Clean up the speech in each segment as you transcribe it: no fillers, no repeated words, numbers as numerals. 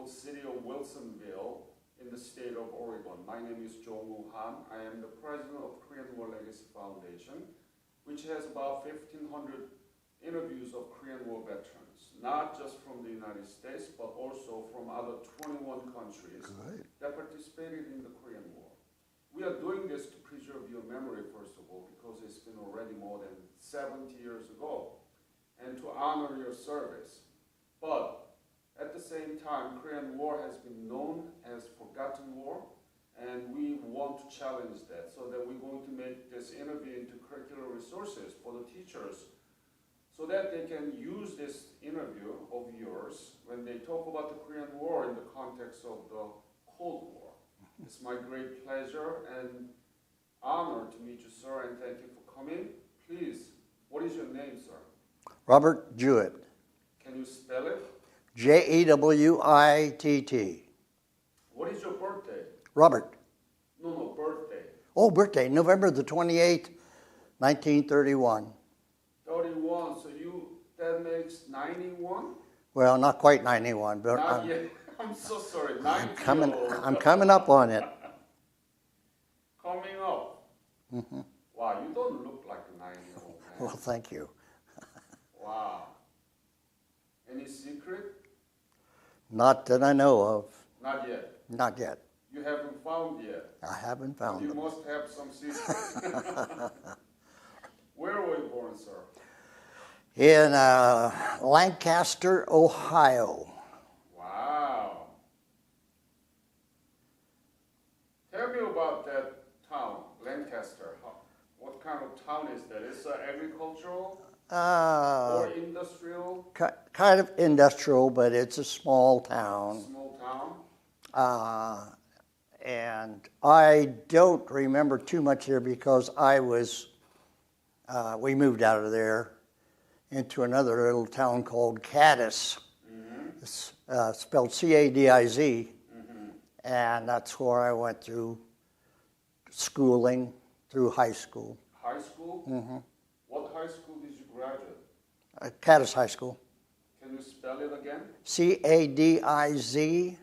beautiful city of Wilsonville in the state of Oregon. My name is Jong-woo Han. I am the president of Korean War Legacy Foundation, which has about 1,500 interviews of Korean War veterans, not just from the United States, but also from other 21 countries that participated in the Korean War. We are doing this to preserve your memory, first of all, because it's been already more than 70 years ago, and to honor your service. But at the same time, Korean War has been known as forgotten war, and we want to challenge that, so that we're going to make this interview into curricular resources for the teachers, so that they can use this interview of yours when they talk about the Korean War in the context of the Cold War. It's my great pleasure and honor to meet you, sir, and thank you for coming. Please, what is your name, sir? Robert Jewitt. Can you spell it? Jewitt. What is your birthday? Robert. No, birthday. Oh, birthday, November the 28th, 1931. 31, so that makes 91? Well, not quite 91, but Not yet. I'm so sorry, 90. I'm coming up on it. Coming up? Mm-hmm. Wow, you don't look like a 9-year-old man. Well, thank you. Wow. Any secret? Not that I know of. Not yet. Not yet. You haven't found yet. I haven't found You them. must have some secrets. Where were you born, sir? In Lancaster, Ohio. Wow. Tell me about that town, Lancaster. What kind of town is that? Is it agricultural or industrial? Kind of industrial, but it's a small town. Small town? And I don't remember too much there because we moved out of there into another little town called Cadiz. Mm-hmm. It's spelled Cadiz, mm-hmm. And that's where I went through schooling, through high school. High school? Mm-hmm. What high school did you graduate? Cadiz High School. Can you spell it again? Cadiz. Z?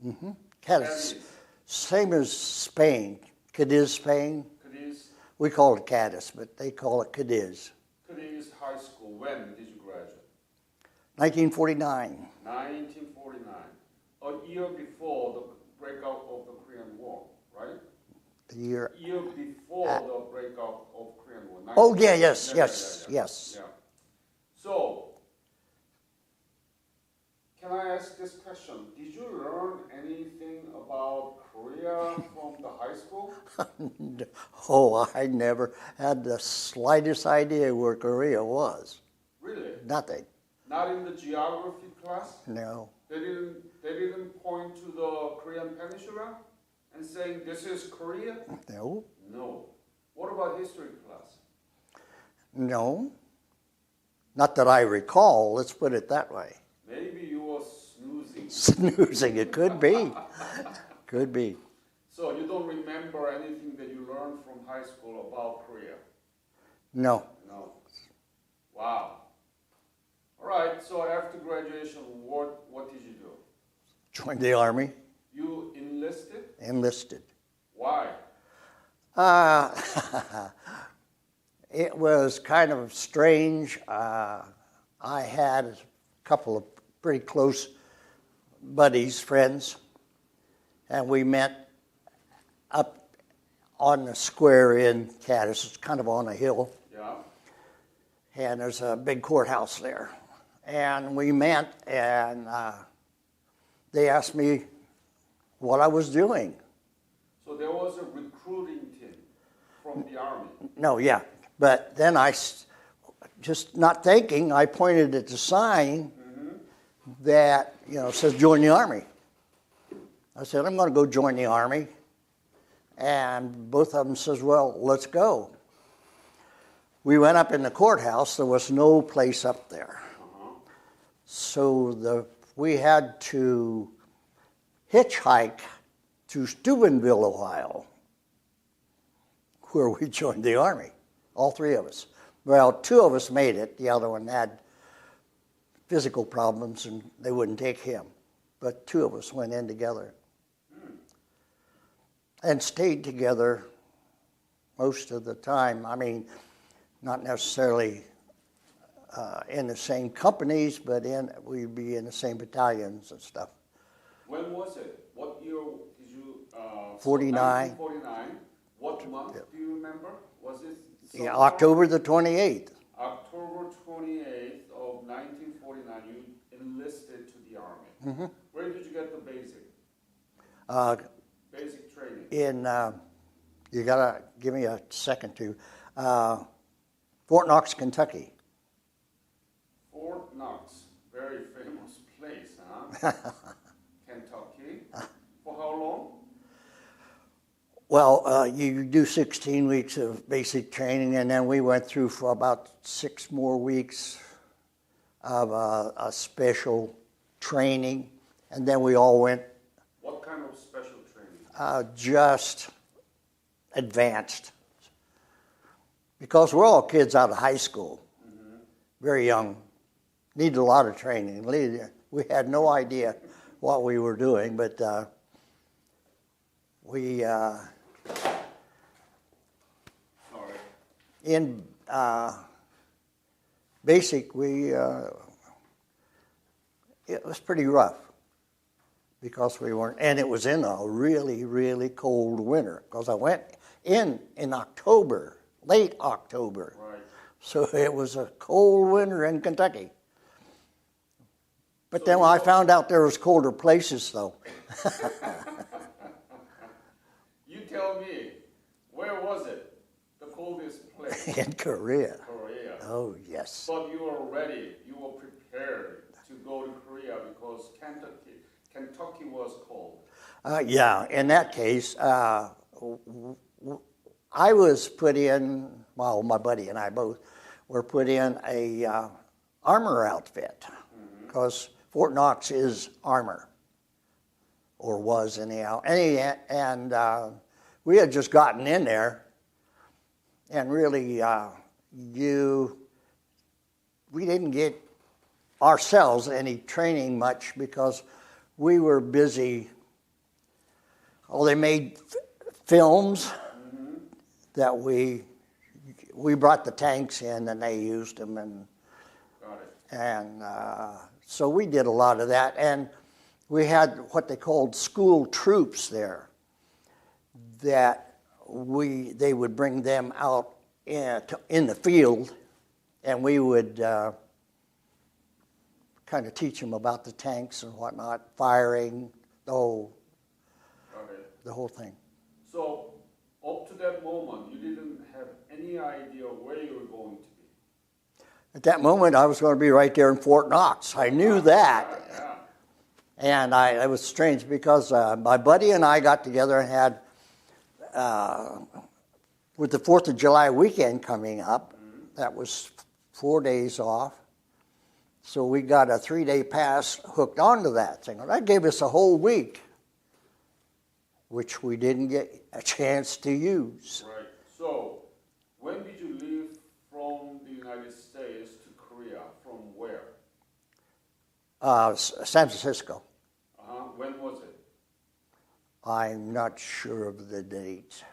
Mm-hmm. Cadiz. Same as Spain. Cadiz, Spain. Cadiz? We call it Cadiz, but they call it Cadiz. Cadiz High School. When did you graduate? 1949. 1949. A year before the breakout of the Korean War, right? The year before the breakout of Korean War. Oh, yeah, yes. Yeah. So, can I ask this question? Did you learn anything about Korea from the high school? Oh, I never had the slightest idea where Korea was. Really? Nothing. Not in the geography class? No. They didn't point to the Korean Peninsula and saying this is Korea? No. No. What about history class? No. Not that I recall, let's put it that way. Maybe you were snoozing. Snoozing, it could be. Could be. So you don't remember anything that you learned from high school about Korea? No. No. Wow. All right, so after graduation, what did you do? Joined the Army. You enlisted? Enlisted. Why? It was kind of strange. I had a couple of pretty close buddies, friends, and we met up on the square in Cadiz. It's kind of on a hill. Yeah. And there's a big courthouse there. And we met, and they asked me what I was doing. So there was a recruiting team from the Army? No, yeah. But then just not thinking, I pointed at the sign that, says join the Army. I said, I'm going to go join the Army. And both of them says, well, let's go. We went up in the courthouse. There was no place up there. So we had to hitchhike to Steubenville, Ohio, where we joined the Army, all three of us. Well, two of us made it. The other one had physical problems, and they wouldn't take him. But two of us went in together and stayed together most of the time. I mean, not necessarily in the same companies, but we'd be in the same battalions and stuff. When was it? What year did you? 49. 1949. What month do you remember? Was it? Yeah, October the 28th. October 28th of 1949. You enlisted to the army. Mm-hmm. Where did you get the basic? Basic training. You gotta give me a second to Fort Knox, Kentucky. Fort Knox, very famous place, huh? Kentucky. For how long? Well, you do 16 weeks of basic training, and then we went through for about 6 more weeks of a special training, and then we all went. What kind of special training? Just advanced. Because we're all kids out of high school, very young, needed a lot of training. We had no idea what we were doing, but in basic, it was pretty rough because we weren't, and it was in a really, really cold winter because I went in October, late October. Right. So it was a cold winter in Kentucky. But then I found out there was colder places, though. You tell me, where was it? The coldest place? In Korea. Korea. Oh, yes. But you were ready. You were prepared to go to Korea because Kentucky was cold. Yeah, in that case, I was put in, well, my buddy and I both were put in a armor outfit because Fort Knox is armor, or was anyhow. And we had just gotten in there, and really we didn't get ourselves any training much because we were busy. Oh, they made films that we brought the tanks in and they used them, and Got it. and so we did a lot of that, and we had what they called school troops there that they would bring them out in the field, and we would kind of teach them about the tanks and whatnot, firing, the whole thing. So up to that moment, you didn't have any idea where you were going to be. At that moment, I was going to be right there in Fort Knox. I knew that. Yeah. And it was strange because my buddy and I got together and had, with the 4th of July weekend coming up, that was 4 days off. So we got a 3-day pass hooked onto that thing. That gave us a whole week, which we didn't get a chance to use. Right. So when did you leave from the United States to Korea? From where? San Francisco. When was it? I'm not sure of the date.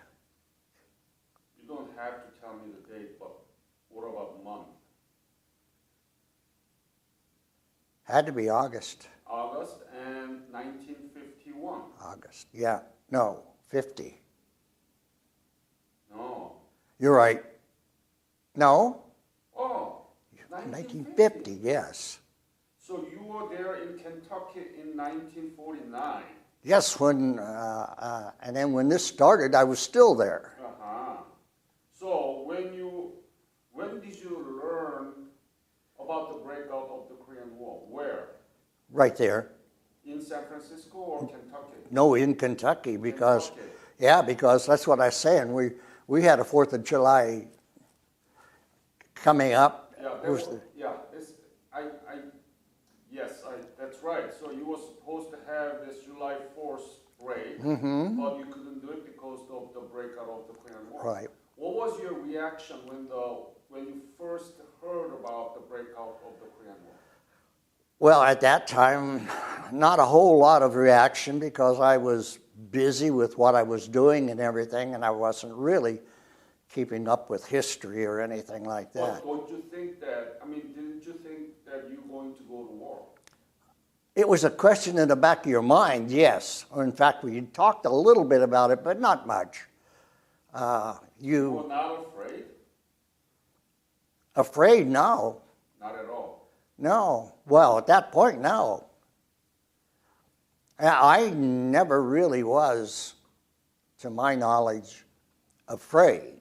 You don't have to tell me the date, but what about month? Had to be August. August and 1951. August, yeah. No, 50. No. You're right. No? Oh, 1950, yes. So you were there in Kentucky in 1949. Yes, and then when this started, I was still there. So when did you learn about the breakout of the Korean War? Where? Right there. In San Francisco or Kentucky? No, in Kentucky, because, Kentucky. yeah, because that's what I was saying. We had a 4th of July coming up. Yeah, that's right. So you were supposed to have this July 4th parade, but you couldn't do it because of the breakout of the Korean War. Right. What was your reaction when you first heard about the breakout of the Korean War? Well, at that time, not a whole lot of reaction because I was busy with what I was doing and everything, and I wasn't really keeping up with history or anything like that. But don't you think that, I mean, didn't you think that you're going to go to war? It was a question in the back of your mind, yes. Or in fact, we talked a little bit about it, but not much. You were not afraid? Afraid? No. Not at all. No. Well, at that point, no. I never really was, to my knowledge, afraid.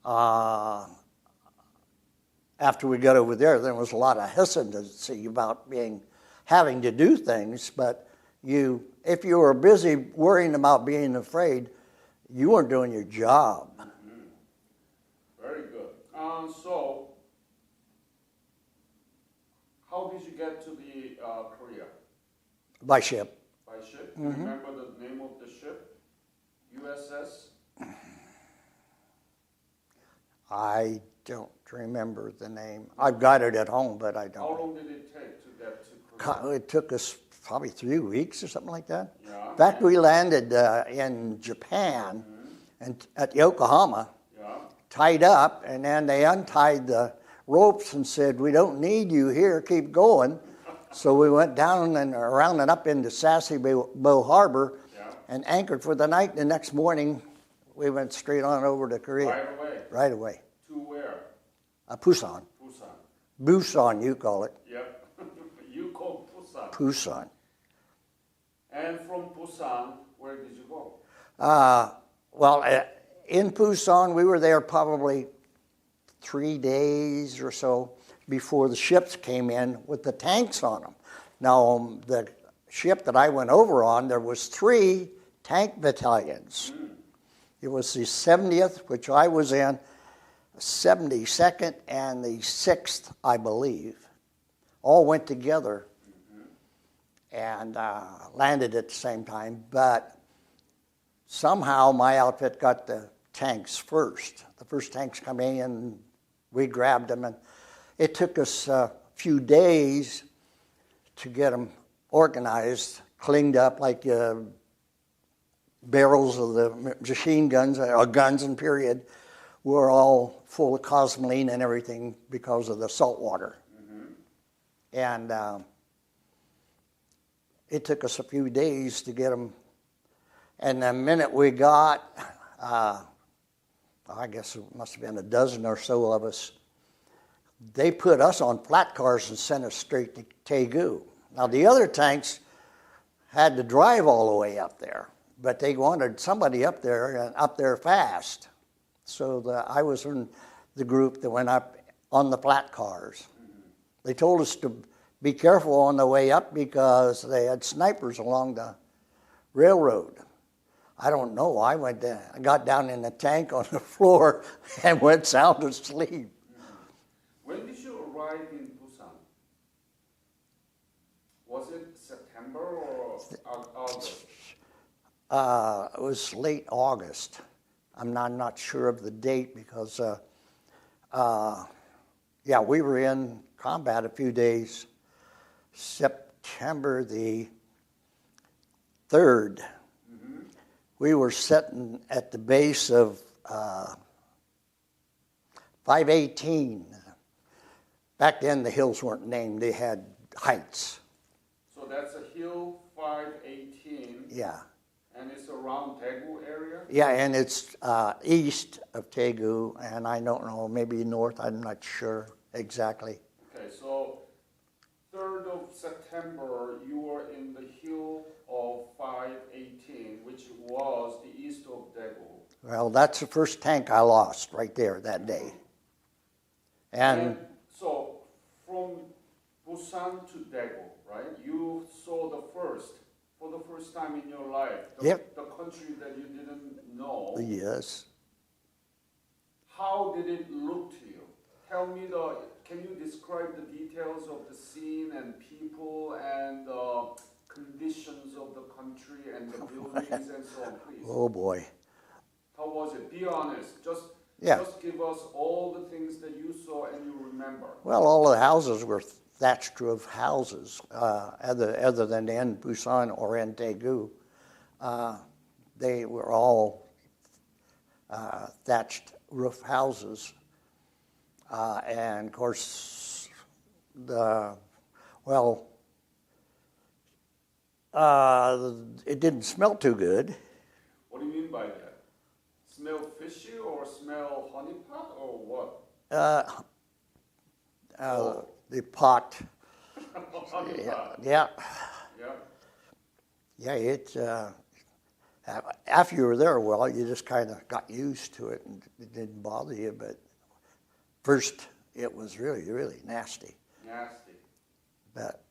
After we got over there was a lot of hesitancy about having to do things, but if you were busy worrying about being afraid, you weren't doing your job. Mm-hmm. Very good. So, how did you get to the Korea? By ship. By ship? Mm-hmm. Remember the name of the ship? USS? I don't remember the name. I've got it at home, but I don't. How long did it take to get to Korea? It took us probably 3 weeks or something like that. Yeah. In fact, we landed in Japan and at Yokohama, tied up, and then they untied the ropes and said, "We don't need you here, keep going." So we went down and around and up into Sasebo Harbor and anchored for the night. The next morning, we went straight on over to Korea. Right away? Right away. To where? Busan. Busan. Busan, you call it. Yep. You call Busan. Busan. And from Busan, where did you go? Well, in Busan, we were there probably 3 days or so before the ships came in with the tanks on them. Now, the ship that I went over on, there was 3 tank battalions. It was the 70th, which I was in, 72nd, and the 6th, I believe. All went together and landed at the same time, but somehow my outfit got the tanks first. The first tanks come in, we grabbed them, and it took us a few days to get them organized, cleaned up, like barrels of the machine guns, or guns in period, were all full of cosmoline and everything because of the salt water. And it took us a few days to get them. And the minute we got, I guess it must have been a dozen or so of us, they put us on flat cars and sent us straight to Daegu. Now, the other tanks had to drive all the way up there, but they wanted somebody up there and up there fast. So I was in the group that went up on the flat cars. They told us to be careful on the way up because they had snipers along the railroad. I don't know. I got down in the tank on the floor and went sound asleep. When did you arrive in Busan? Was it September or August? It was late August. I'm not sure of the date because, we were in combat a few days. September the 3rd. We were sitting at the base of 518. Back then, the hills weren't named. They had heights. So that's a hill 518. Yeah. And it's around Daegu area? Yeah, and it's east of Daegu, and I don't know, maybe north. I'm not sure exactly. Okay, so 3rd of September, you were in the hill of 518, which was the east of Daegu. Well, that's the first tank I lost right there that day. And so from Busan to Daegu, right? You saw for the first time in your life, the country that you didn't know. Yes. How did it look to you? Can you describe the details of the scene and people and the conditions of the country and the buildings and so on, please? Oh boy. How was it? Be honest. Just give us all the things that you saw and you remember. Well, all the houses were thatched roof houses, other than in Busan or in Daegu. They were all thatched roof houses. And of course, it didn't smell too good. What do you mean by that? Smell fishy or smell honey pot or what? The pot. Honey pot. Yeah. Yeah. It's after you were there, well, you just kind of got used to it and it didn't bother you. But first, it was really, really nasty. Nasty. But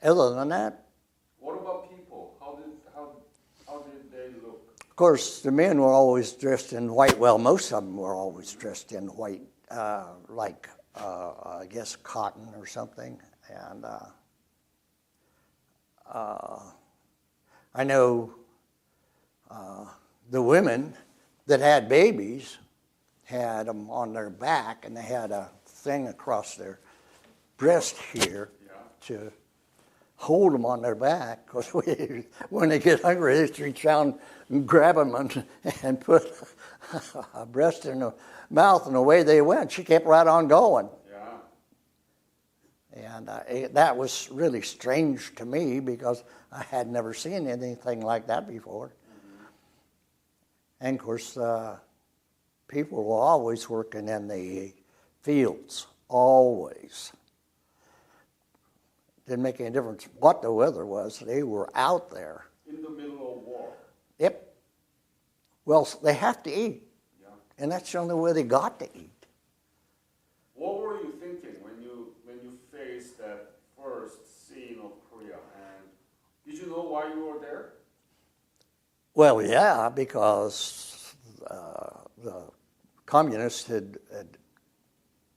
other than that, what about people? How did they look? of course, the men were always dressed in white. Well, most of them were always dressed in white, like I guess cotton or something. And I know the women that had babies had them on their back, and they had a thing across their breast here to hold them on their back, because when they get hungry, they just reach down and grab them and put a breast in the mouth, and away they went. She kept right on going. Yeah. And that was really strange to me, because I had never seen anything like that before. Mm-hmm. And of course, people were always working in the fields, always. Didn't make any difference what the weather was. They were out there. In the middle of war. Yep. Well, they have to eat. Yeah. And that's the only way they got to eat. What were you thinking when you faced that first scene of Korea? And did you know why you were there? Well, yeah, because the communists had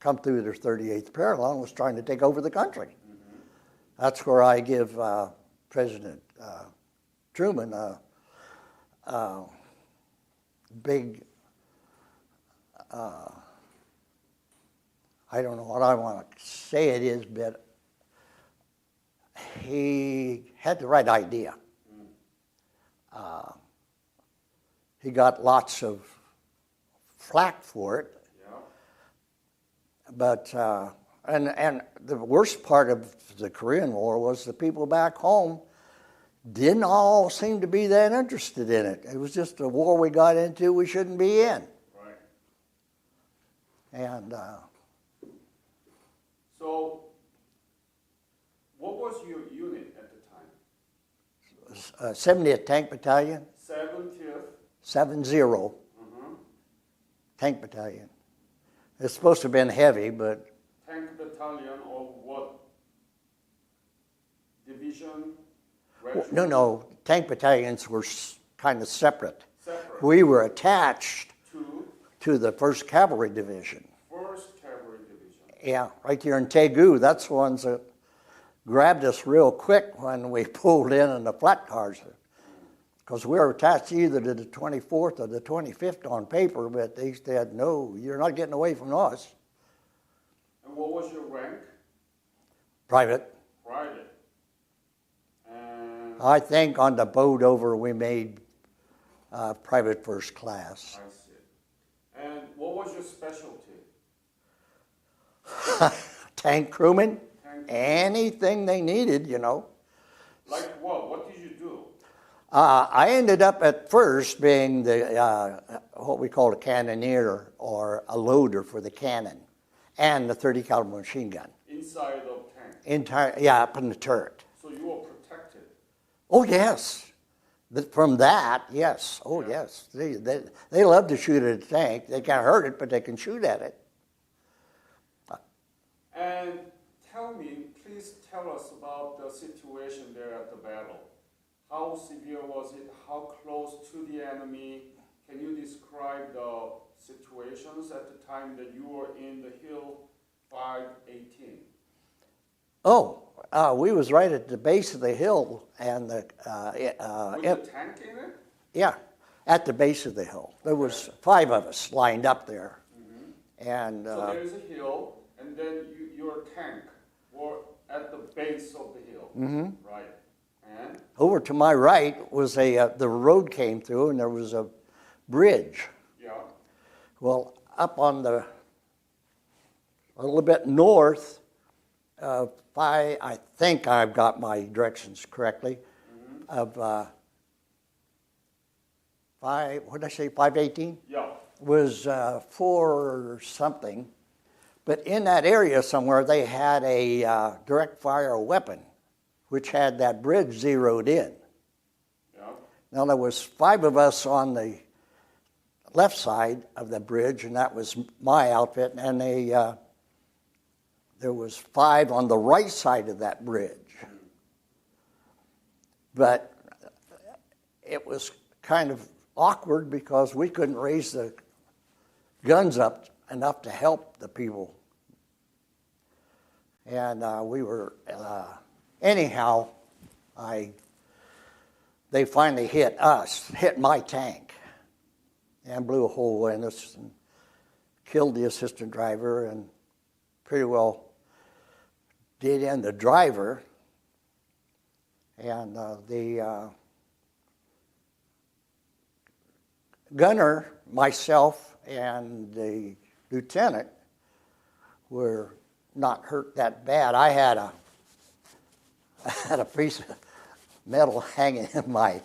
come through their 38th parallel and was trying to take over the country. Mm-hmm. That's where I give President Truman a big, I don't know what I want to say it is, but he had the right idea. He got lots of flack for it, but and the worst part of the Korean War was the people back home didn't all seem to be that interested in it. It was just a war we got into we shouldn't be in. Right. And so, what was your unit at the time? 70th Tank Battalion, 70th. 70 Mm-hmm. Tank Battalion. It's supposed to have been heavy, but Tank battalion of what? Division? Regiment? no, tank battalions were kind of separate. Separate. We were attached to to the 1st Cavalry Division. 1st Cavalry Division. Yeah, right here in Daegu. That's the ones that grabbed us real quick when we pulled in the flat cars. Because we were attached either to the 24th or the 25th on paper, but they said, no, you're not getting away from us. And what was your rank? Private. Private. And I think on the boat over we made private first class. I see. And what was your specialty? Tank crewman, Tank. anything they needed, you know. Like what? What did you do? I ended up at first being the what we call a cannoneer, or a loader for the cannon, and the 30 caliber machine gun. Up in the turret. So you were protected. Oh yes, from that, yes. Oh Yeah. yes, they love to shoot at a tank. They can't hurt it, but they can shoot at it. And please tell us about the situation there at the battle. How severe was it? How close to the enemy? Can you describe the situations at the time that you were in the Hill 518? Oh, we was right at the base of the hill, and With the tank in it? yeah, at the base of the hill. There was 5 of us lined up there, Mm-hmm. and So there's a hill, and then your tank were at the base of the hill. Right. And? Over to my right was the road came through, and there was a bridge. Yeah. Well, up on a little bit north, I think I've got my directions correctly, of what did I say, 518? Yeah. Was 4 something. But in that area somewhere, they had a direct fire weapon, which had that bridge zeroed in. Yeah. Now, there was 5 of us on the left side of the bridge, and that was my outfit, and there was 5 on the right side of that bridge. But it was kind of awkward because we couldn't raise the guns up enough to help the people. And we were, anyhow, they finally hit my tank, and blew a hole in us and killed the assistant driver and pretty well did end the driver. And the gunner, myself, and the lieutenant were not hurt that bad. I had a piece of metal hanging in my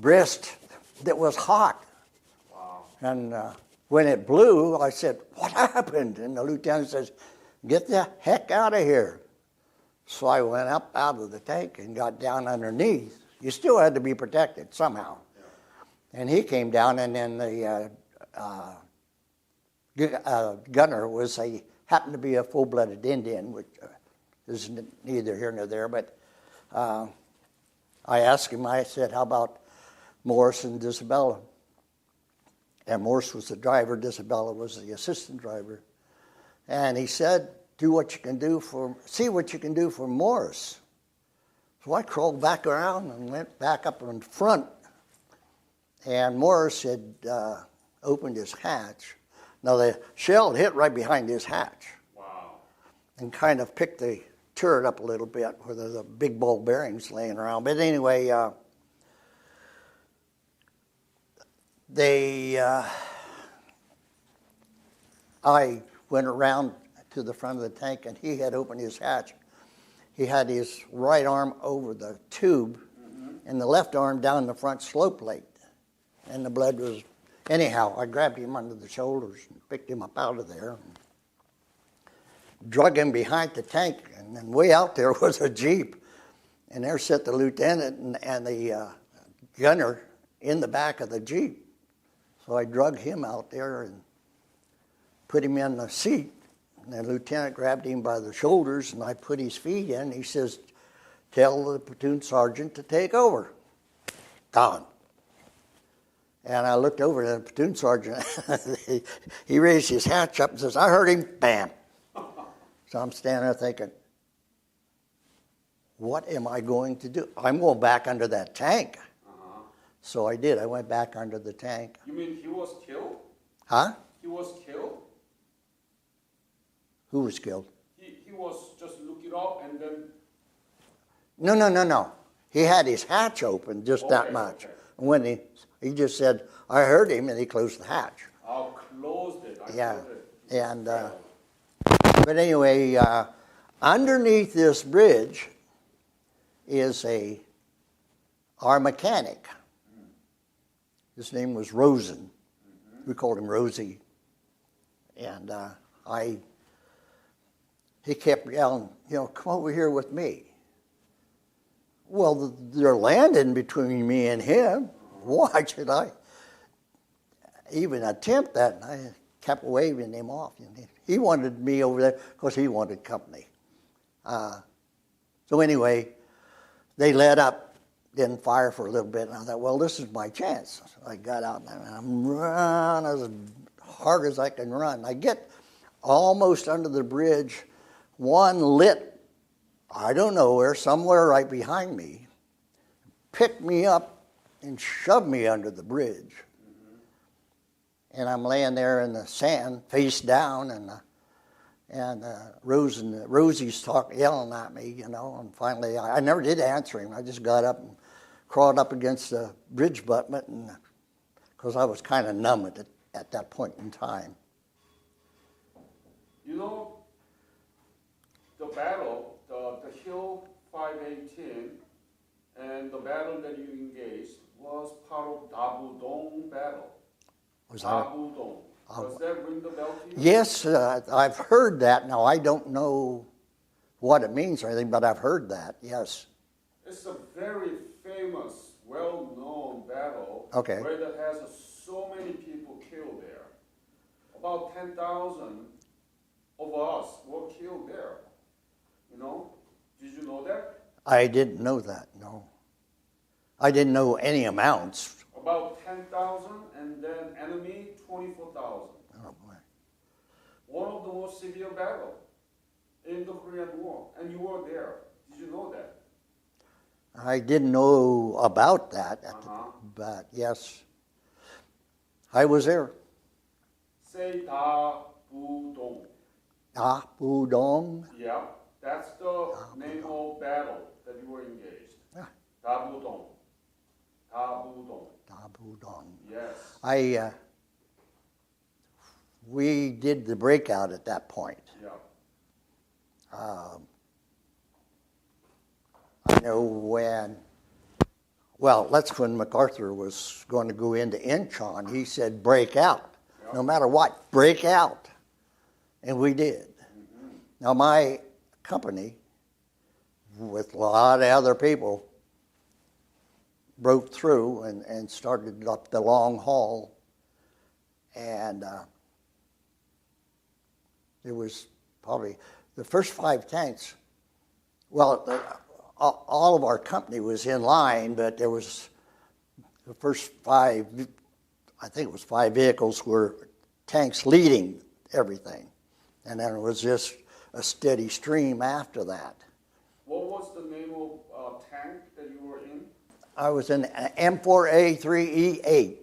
wrist that was hot. Wow. And when it blew, I said, "What happened?" And the lieutenant says, "Get the heck out of here." So I went up out of the tank and got down underneath. You still had to be protected somehow. Yeah. And he came down, and then the gunner happened to be a full-blooded Indian, which is neither here nor there. But I asked him, I said, "How about Morris and Disabella?" And Morris was the driver, Disabella was the assistant driver. And he said, see what you can do for Morris. So I crawled back around and went back up in front. And Morris had opened his hatch. Now the shell hit right behind his hatch. Wow. And kind of picked the turret up a little bit where there's the big ball bearings laying around. But anyway, I went around to the front of the tank, and he had opened his hatch. He had his right arm over the tube, and the left arm down the front slope plate. And the blood was... Anyhow, I grabbed him under the shoulders and picked him up out of there, and drug him behind the tank, and then way out there was a Jeep. And there sat the lieutenant and the gunner in the back of the Jeep. So I drug him out there and put him in the seat. And the lieutenant grabbed him by the shoulders, and I put his feet in. He says, "Tell the platoon sergeant to take over." Gone. And I looked over at the platoon sergeant. He raised his hatch up and says, "I heard him." Bam. So I'm standing there thinking, what am I going to do? I'm going back under that tank. Uh-huh. So I did. I went back under the tank. You mean he was killed? Huh? He was killed? Who was killed? He was just looking up and then... No. He had his hatch open just that much. Okay. And when he just said, "I heard him," and he closed the hatch. Oh, closed it. I Yeah. closed it. And but anyway, underneath this bridge is our mechanic. His name was Rosen. We called him Rosie. And he kept yelling, "Come over here with me." Well, they're landing between me and him. Why should I even attempt that? And I kept waving him off. He wanted me over there because he wanted company. So anyway, they let up, didn't fire for a little bit, and I thought, well, this is my chance. So I got out and I'm running as hard as I can run. I get almost under the bridge, one lit, I don't know where, somewhere right behind me, picked me up and shoved me under the bridge. And I'm laying there in the sand, face down, And Rosie's yelling at me, you know, and finally I never did answer him. I just got up and crawled up against the bridge abutment, and because I was kind of numb at that point in time. You know, the battle, the Hill 518, and the battle that you engaged was part of Dabudong battle. Was that? Dabudong. Does that ring the bell to you? Yes, I've heard that. Now, I don't know what it means or anything, but I've heard that, yes. It's a very famous, well-known battle Okay. where that has so many people killed there. About 10,000 of us were killed there. You know? Did you know that? I didn't know that, no. I didn't know any amounts. About 10,000, and then enemy 24,000. Oh, boy. One of the most severe battles in the Korean War, and you were there. Did you know that? I didn't know about that, but yes, I was there. Say Da-Bu-Dong. Da-Bu-Dong. Yeah, that's the name of battle that you were engaged. Yeah. Da-Bu-Dong. Da-Bu-Dong. Da-Bu-Dong. Yes. We did the breakout at that point. Yeah. I know that's when MacArthur was going to go into Incheon. He said, break out. Yeah. No matter what, break out. And we did. Mm-hmm. Now, my company, with a lot of other people, broke through and started up the long haul. And it was probably the first 5 tanks. Well, all of our company was in line, but there was the first 5, I think it was 5 vehicles were tanks leading everything. And then it was just a steady stream after that. What was the name of tank that you were in? I was in M4A3E8.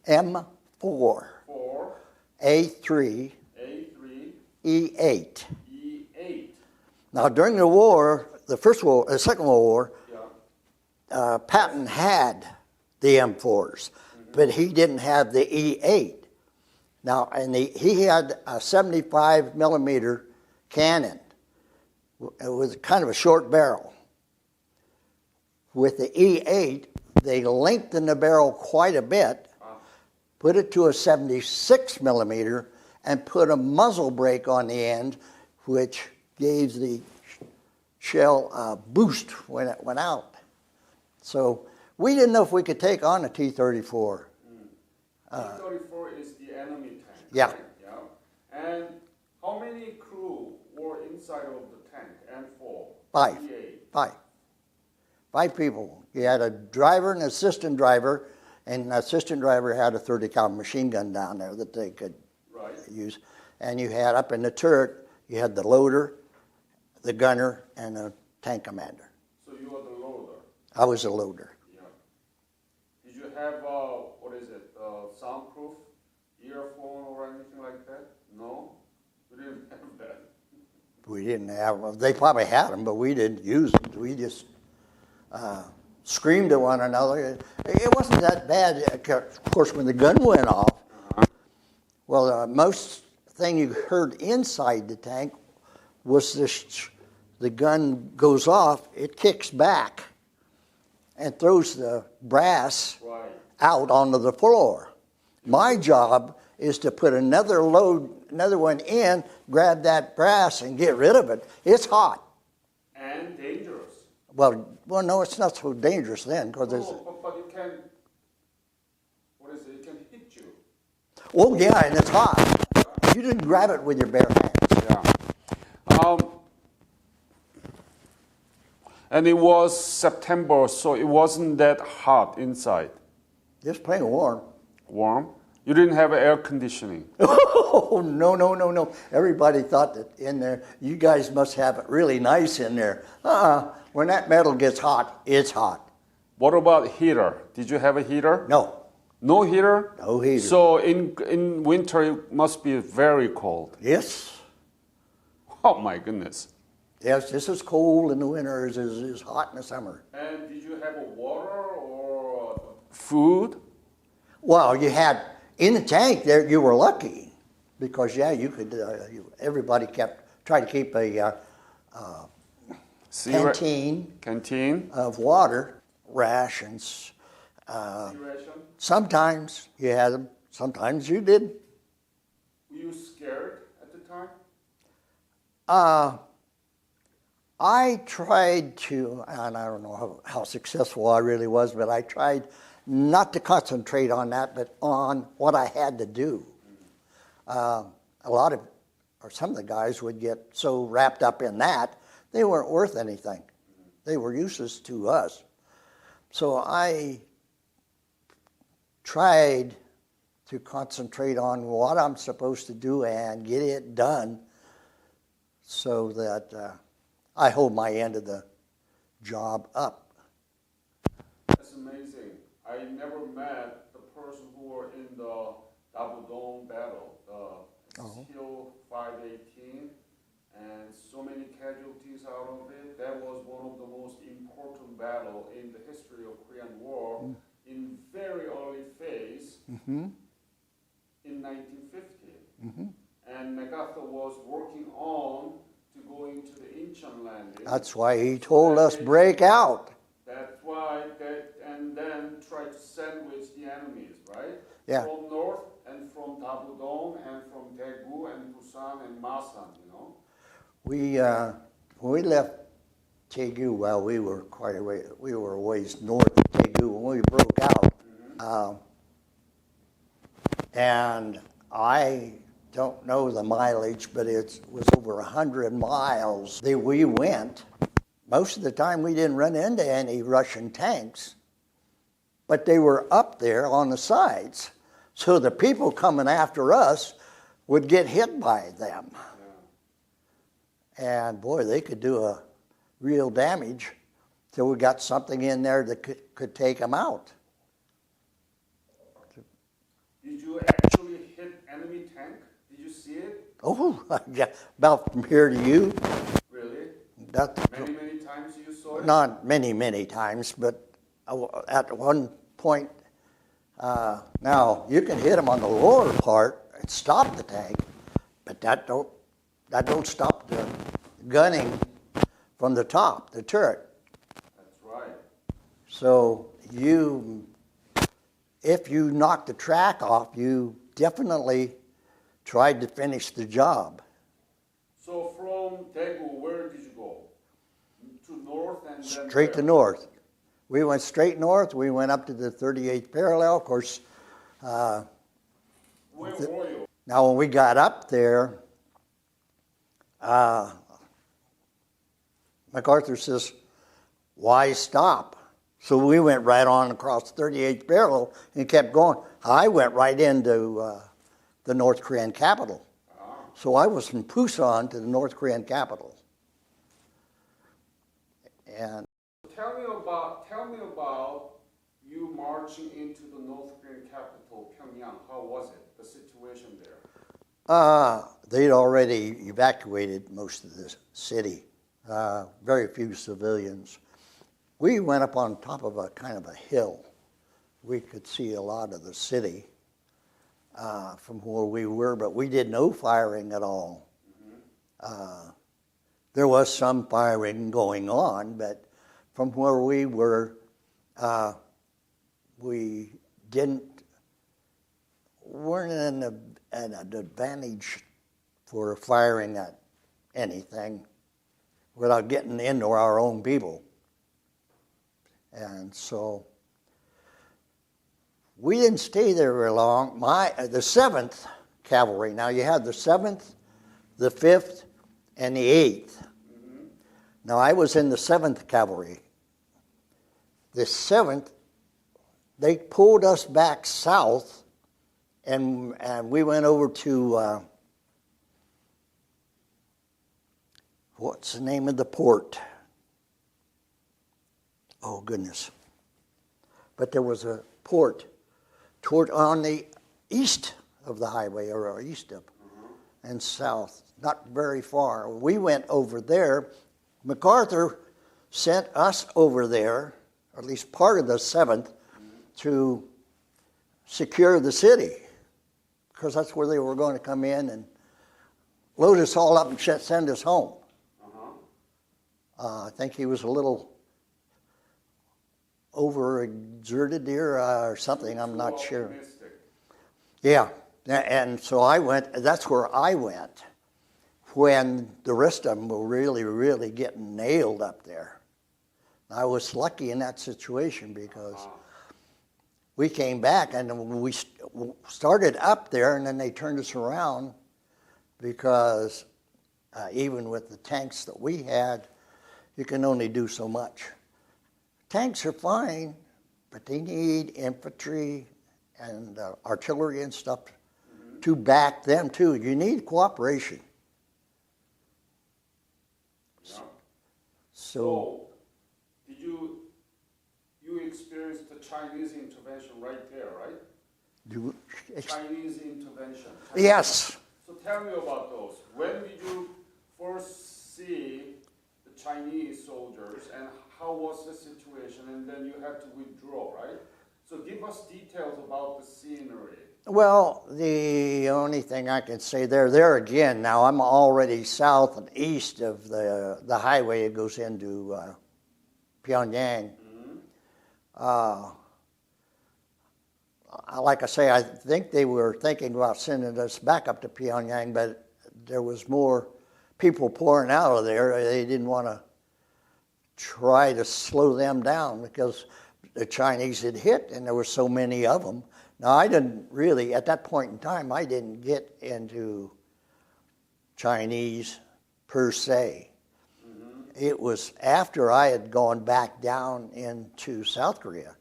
M4 4 A3 A3 E8. E8. Now, during the war, the Second World War, Yeah. Patton had the M4s, but he didn't have the E8. Now, and he had a 75 millimeter cannon. It was kind of a short barrel. With the E8, they lengthened the barrel quite a bit, put it to a 76 millimeter, and put a muzzle brake on the end, which gave the shell a boost when it went out. So we didn't know if we could take on a T-34. T-34 is the enemy tank. Yeah. Right? Yeah. And how many crew were inside of the tank? M4. 5. E8. 5 people. You had a driver and an assistant driver, and the assistant driver had a 30 caliber machine gun down there that they could use. And you had up in the turret, you had the loader, the gunner, and the tank commander. So you were the loader. I was a loader. Yeah. Did you have soundproof earphone or anything like that? No, we didn't have that. We didn't have them. They probably had them, but we didn't use them. We just screamed at one another. It wasn't that bad. Of course, when the gun went off, well, most thing you heard inside the tank was the gun goes off, it kicks back and throws the brass out onto the floor. My job is to put another one in, grab that brass and get rid of it. It's hot. And dangerous. Well, no, it's not so dangerous then, because there's. But it can. What is it? It can hit you. Oh yeah, and it's hot. You didn't grab it with your bare hands. Yeah. And it was September, so it wasn't that hot inside. Just plain warm. Warm? You didn't have air conditioning. Oh, no. Everybody thought that in there, you guys must have it really nice in there. When that metal gets hot, it's hot. What about heater? Did you have a heater? No. No heater? No heater. So in winter, it must be very cold. Yes. Oh my goodness. Yes, this is cold in the winter, is hot in the summer. And did you have a water or food? Well, you had, in the tank there, you were lucky. Because, yeah, you could, everybody tried to keep a canteen of water, rations. Ration? Sometimes you had them, sometimes you didn't. Were you scared at the time? I tried to, and I don't know how successful I really was, but I tried not to concentrate on that, but on what I had to do. Some of the guys would get so wrapped up in that, they weren't worth anything. They were useless to us. So I tried to concentrate on what I'm supposed to do and get it done so that I hold my end of the job up. That's amazing. I never met the person who were in the Dabudong battle, the Hill 518, and so many casualties out of it. That was one of the most important battles in the history of Korean War in very early phase in 1950. And MacArthur was working on to go into the Incheon landing. That's why he told us break out. That's why, and then try to sandwich the enemies, right? Yeah. From north and from Dabudong and from Daegu and Busan and Masan, you know. When we left Daegu, well, we were quite a way. We were a ways north of Daegu when we broke out, and I don't know the mileage, but it was over 100 miles. We went. Most of the time, we didn't run into any Russian tanks, but they were up there on the sides. So the people coming after us would get hit by them. Yeah. And boy, they could do a real damage till we got something in there that could take them out. Did you actually hit enemy tank? Did you see it? Oh, yeah, about from here to you. Really? Many times you saw it? Not many times, but at one point, now you can hit them on the lower part and stop the tank, but that don't stop the gunning from the top, the turret. That's right. So if you knock the track off, you definitely tried to finish the job. So from Daegu, where did you go? To north and then Straight to north. We went straight north. We went up to the 38th parallel. Of course, where were you? now when we got up there, MacArthur says, "Why stop?" So we went right on across the 38th parallel and kept going. I went right into the North Korean capital. So I was from Busan to the North Korean capital. And Tell me about you marching into the North Korean capital, Pyongyang. How was it, the situation there? They'd already evacuated most of the city. Very few civilians. We went up on top of a kind of a hill. We could see a lot of the city from where we were, but we did no firing at all. There was some firing going on, but from where we were, we weren't in an advantage for firing at anything without getting into our own people. And so we didn't stay there very long. The 7th Cavalry, now you had the 7th, the 5th, and the 8th. Now I was in the 7th Cavalry. The 7th, they pulled us back south, and we went over to, what's the name of the port? Oh, goodness. But there was a port on the east of the highway, or east of, and south. not very far. We went over there. MacArthur sent us over there, or at least part of the 7th, to secure the city, because that's where they were going to come in and load us all up and send us home. I think he was a little overexerted here or something, I'm not sure. Yeah, and so I went, that's where I went when the rest of them were really, really getting nailed up there. I was lucky in that situation because we came back and we started up there, and then they turned us around because even with the tanks that we had, you can only do so much. Tanks are fine, but they need infantry and artillery and stuff to back them too. You need cooperation. Yeah. So did you experienced the Chinese intervention right there, right? Chinese intervention. Yes. So tell me about those. When did you first see the Chinese soldiers, and how was the situation? And then you had to withdraw, right? So give us details about the scenery. Well, the only thing I can say there again, now I'm already south and east of the highway that goes into Pyongyang. Like I say, I think they were thinking about sending us back up to Pyongyang, but there was more people pouring out of there. They didn't want to try to slow them down because the Chinese had hit, and there were so many of them. Now, I didn't really, at that point in time, I didn't get into Chinese per se. It was after I had gone back down into South Korea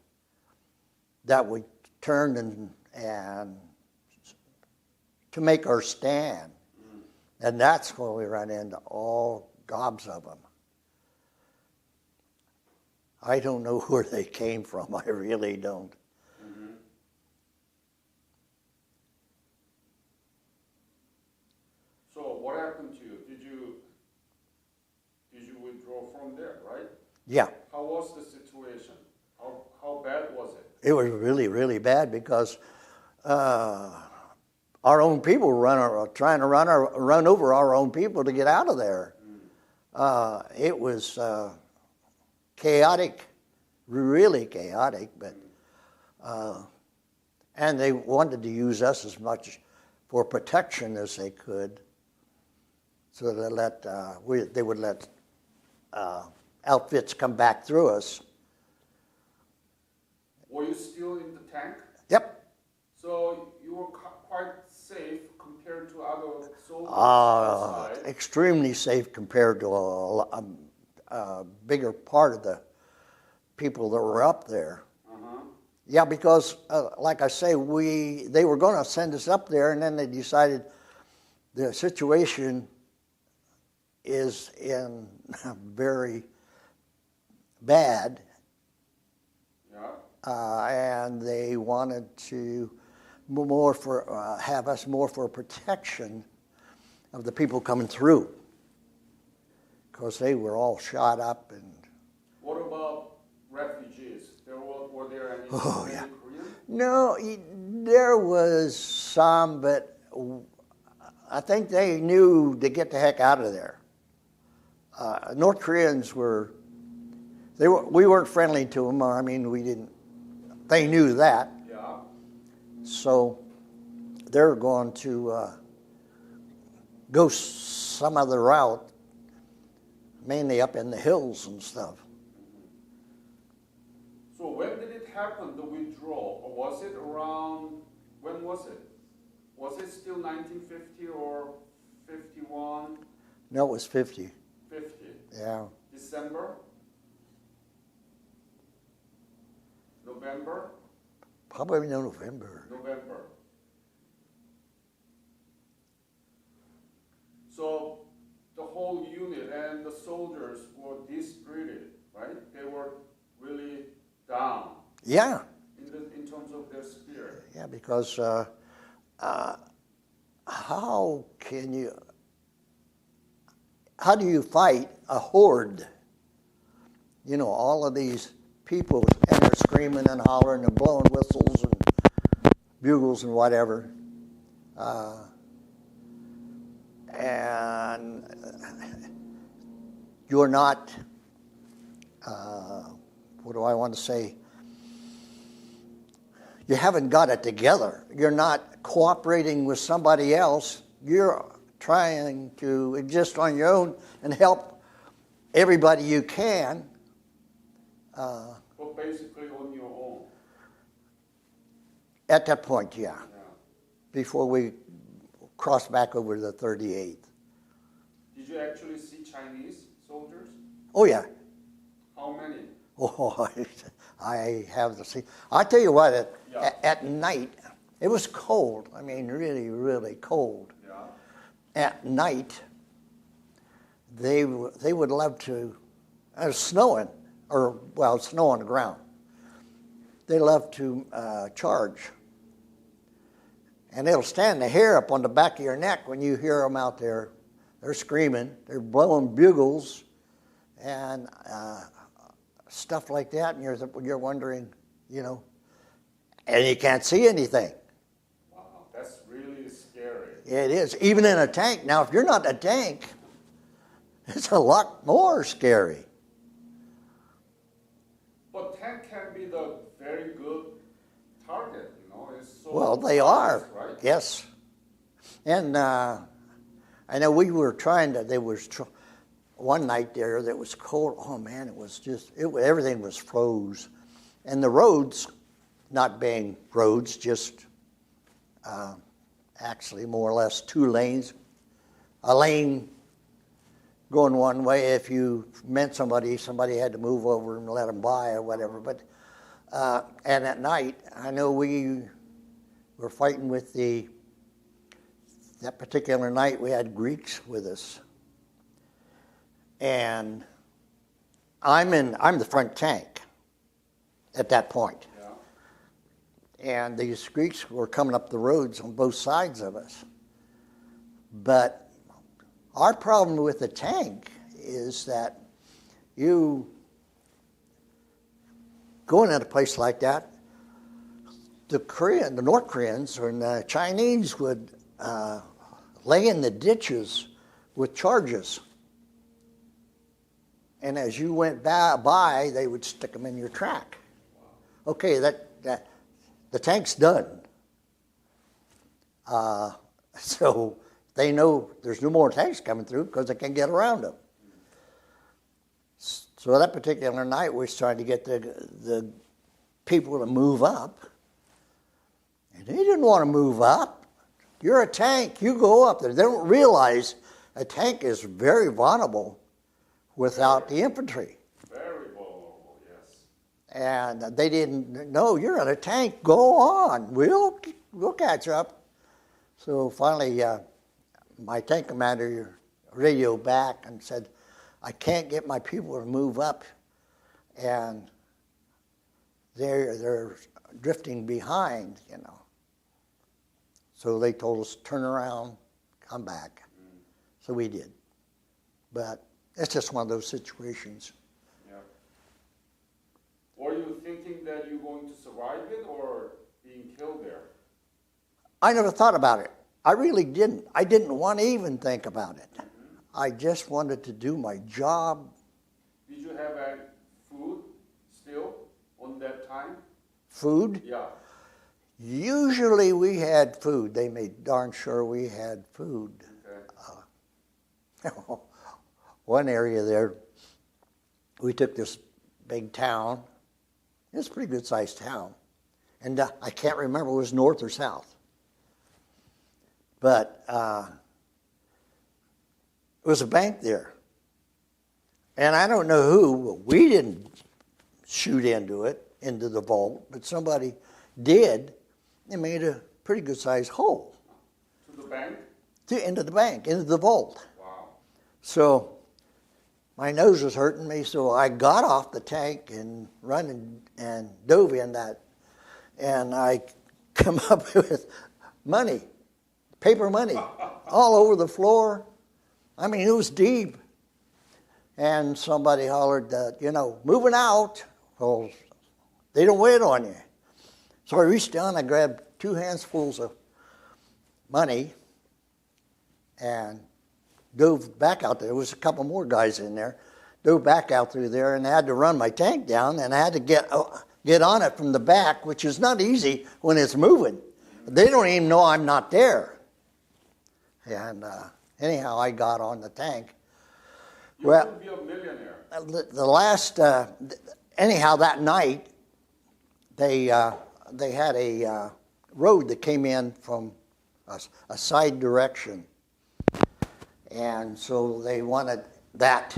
that we turned and to make our stand. And that's when we ran into all gobs of them. I don't know where they came from. I really don't. So what happened to you? Did you withdraw from there, right? Yeah. How was the situation? How bad was it? It was really, really bad because our own people were trying to run over our own people to get out of there. It was chaotic, really chaotic, but and they wanted to use us as much for protection as they could, so they would let outfits come back through us. Were you still in the tank? Yep. So you were quite safe compared to other soldiers outside? Extremely safe compared to a bigger part of the people that were up there. Yeah, because like I say, they were going to send us up there, and then they decided the situation is in very bad. And they wanted to have us more for protection of the people coming through, because they were all shot up. And what about refugees? Were there any Korean? No, there was some, but I think they knew to get the heck out of there. North Koreans we weren't friendly to them. I mean, we didn't. They knew that. Yeah. So they're going to go some other route, mainly up in the hills and stuff. So when did it happen, the withdrawal? Or was it around, when was it? Was it still 1950 or 51? No, it was 50. 50? Yeah. December? November? Probably November. November. So the whole unit and the soldiers were dispirited, right? They were really down. Yeah. In terms of their spirit. Yeah, because how can you? how do you fight a horde? You know, all of these people, and they're screaming and hollering and blowing whistles and bugles and whatever. And you're not, what do I want to say? You haven't got it together. You're not cooperating with somebody else. You're trying to exist on your own and help everybody you can. But basically on your own. At that point, yeah. Yeah. Before we crossed back over to the 38th. Did you actually see Chinese soldiers? Oh, yeah. How many? Oh, I have to see. I tell you what, Yeah. at night, it was cold. I mean, really, really cold. Yeah. At night, they would love to, it was snowing, or, well, snow on the ground. They love to charge. And it'll stand the hair up on the back of your neck when you hear them out there. They're screaming, they're blowing bugles, and stuff like that, and you're wondering, you know, and you can't see anything. Wow, that's really scary. It is, even in a tank. Now, if you're not in a tank, it's a lot more scary. But tank can be the very good target, you know. It's so Well, they are, fast, right? yes. And I know we were trying to, there was one night there that was cold. Oh, man, it was just, everything was froze. And the roads, not being roads, just actually more or less two lanes. A lane going one way. If you meant somebody had to move over and let them by or whatever. But and at night, I know we were fighting with that particular night we had Greeks with us. And I'm the front tank at that point. Yeah. And these Greeks were coming up the roads on both sides of us. But our problem with the tank is that you going at a place like that, the North Koreans and the Chinese would lay in the ditches with charges. And as you went by, they would stick them in your track. Okay, the tank's done. So they know there's no more tanks coming through because they can't get around them. So that particular night, we was trying to get the people to move up. And they didn't want to move up. You're a tank. You go up there. They don't realize a tank is very vulnerable without the infantry. Very vulnerable, yes. And they didn't know, you're in a tank, go on, we'll catch up. So finally, my tank commander radioed back and said, I can't get my people to move up, and they're drifting behind, you know. So they told us, turn around, come back. So we did. But it's just one of those situations. Yeah. Were you thinking that you're going to survive it or being killed there? I never thought about it. I really didn't. I didn't want to even think about it. I just wanted to do my job. Did you have any food still on that time? Food? Yeah. Usually we had food. They made darn sure we had food. Okay. One area there, we took this big town. It's a pretty good-sized town. And I can't remember if it was north or south. But it was a bank there. And I don't know who, we didn't shoot into the vault, but somebody did. They made a pretty good-sized hole. To the bank? Into the bank, into the vault. Wow. So my nose was hurting me, so I got off the tank and run and dove in that. And I come up with money, paper money, all over the floor. I mean, it was deep. and somebody hollered that, moving out. Well, they don't wait on you. So I reached down, I grabbed 2 handfuls of money and dove back out there. There was a couple more guys in there. Dove back out through there, and I had to run my tank down, and I had to get on it from the back, which is not easy when it's moving. They don't even know I'm not there. And anyhow, I got on the tank. You could be a millionaire. The last, anyhow, that night, they had a road that came in from a side direction. And so they wanted that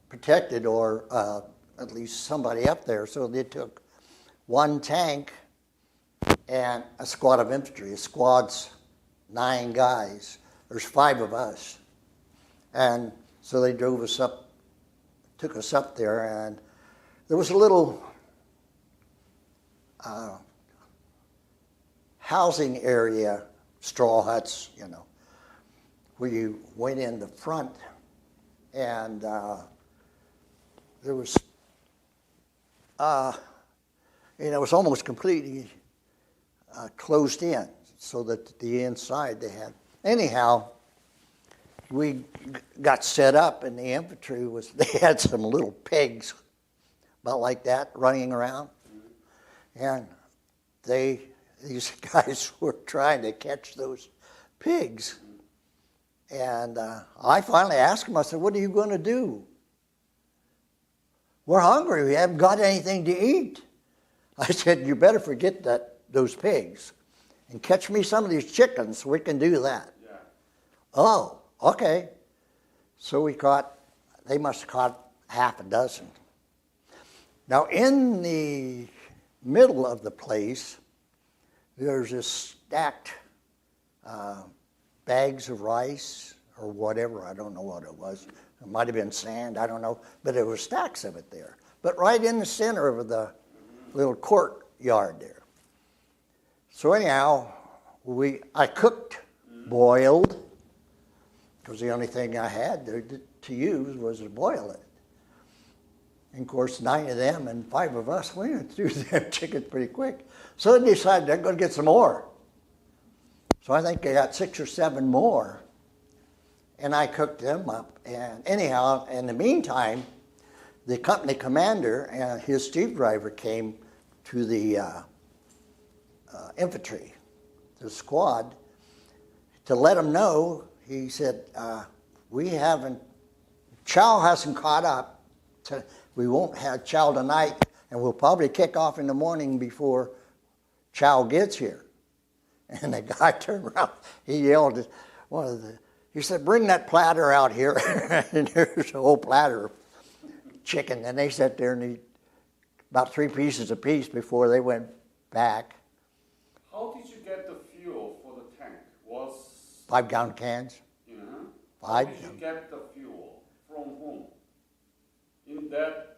protected, or at least somebody up there. So they took 1 tank and a squad of infantry. A squad's 9 guys. There's 5 of us. And so they drove us up, took us up there, and there was a little housing area, straw huts, where you went in the front, and there was, it was almost completely closed in, so that the inside they had. Anyhow, we got set up, and the infantry they had some little pigs, about like that, running around, and these guys were trying to catch those pigs. And I finally asked them, I said, "What are you going to do? We're hungry. We haven't got anything to eat." I said, "You better forget those pigs and catch me some of these chickens so we can do that." Yeah. Oh, okay. So they must have caught half a dozen. Now, in the middle of the place, there's this stacked bags of rice or whatever. I don't know what it was. It might have been sand. I don't know. But there were stacks of it there. But right in the center of the little courtyard there. So anyhow, I cooked, boiled, because the only thing I had there to use was to boil it. And of course, 9 of them and 5 of us, we went through them chickens pretty quick. So they decided they're going to get some more. So I think they got 6 or 7 more. And I cooked them up. And anyhow, in the meantime, the company commander and his chief driver came to the infantry, the squad, to let them know. He said, chow hasn't caught up. We won't have chow tonight, and we'll probably kick off in the morning before chow gets here. And the guy turned around, he yelled at he said, "Bring that platter out here." And there's a whole platter of chicken. And they sat there and ate about 3 pieces apiece before they went back. How did you get the fuel for the tank? 5-gallon cans. Yeah. 5. How did you get the fuel? From whom? In that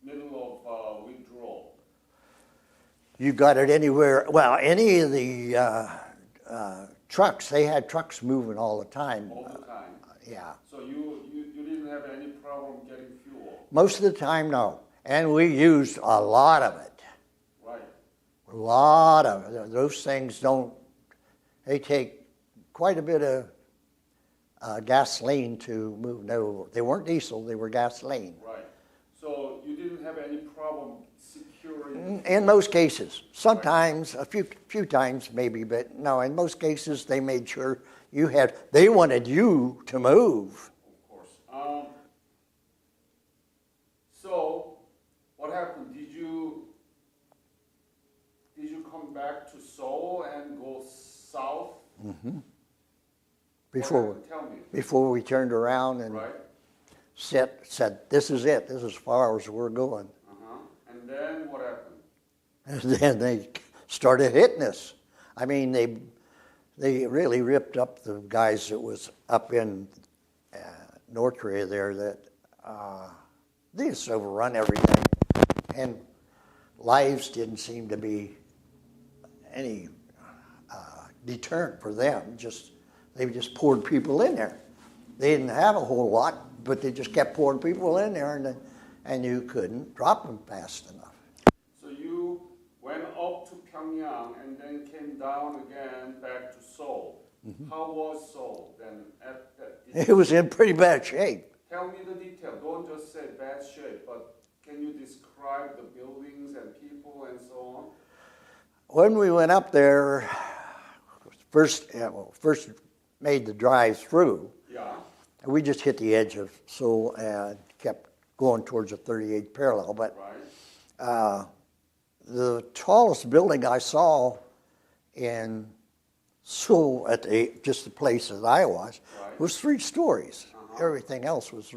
middle of withdrawal. You got it anywhere. Well, any of the trucks, they had trucks moving all the time. All the time? Yeah. So you didn't have any problem getting fuel? Most of the time, no. And we used a lot of it. Right. A lot of it. Those things they take quite a bit of gasoline to move. No, they weren't diesel, they were gasoline. Right. So you didn't have any problem securing? In most cases. Sometimes, a few times maybe, but no, in most cases they made sure they wanted you to move. Of course. So what happened? Did you come back to Seoul and go south? Mm-hmm. Tell me. Before we turned around and said, "This is it. This is as far as we're going." And then what happened? And then they started hitting us. I mean, they really ripped up the guys that was up in North Korea there. That they just overrun everything, and lives didn't seem to be any deterrent for them. They just poured people in there. They didn't have a whole lot, but they just kept pouring people in there, and you couldn't drop them fast enough. So you went up to Pyongyang and then came down again back to Seoul. How was Seoul then? It was in pretty bad shape. Tell me the detail. Don't just say bad shape, but can you describe the buildings and people and so on? When we went up there, first made the drive through. Yeah. We just hit the edge of Seoul and kept going towards the 38th parallel. But Right. the tallest building I saw in Seoul at just the place that I was Right. was 3 stories. Everything else was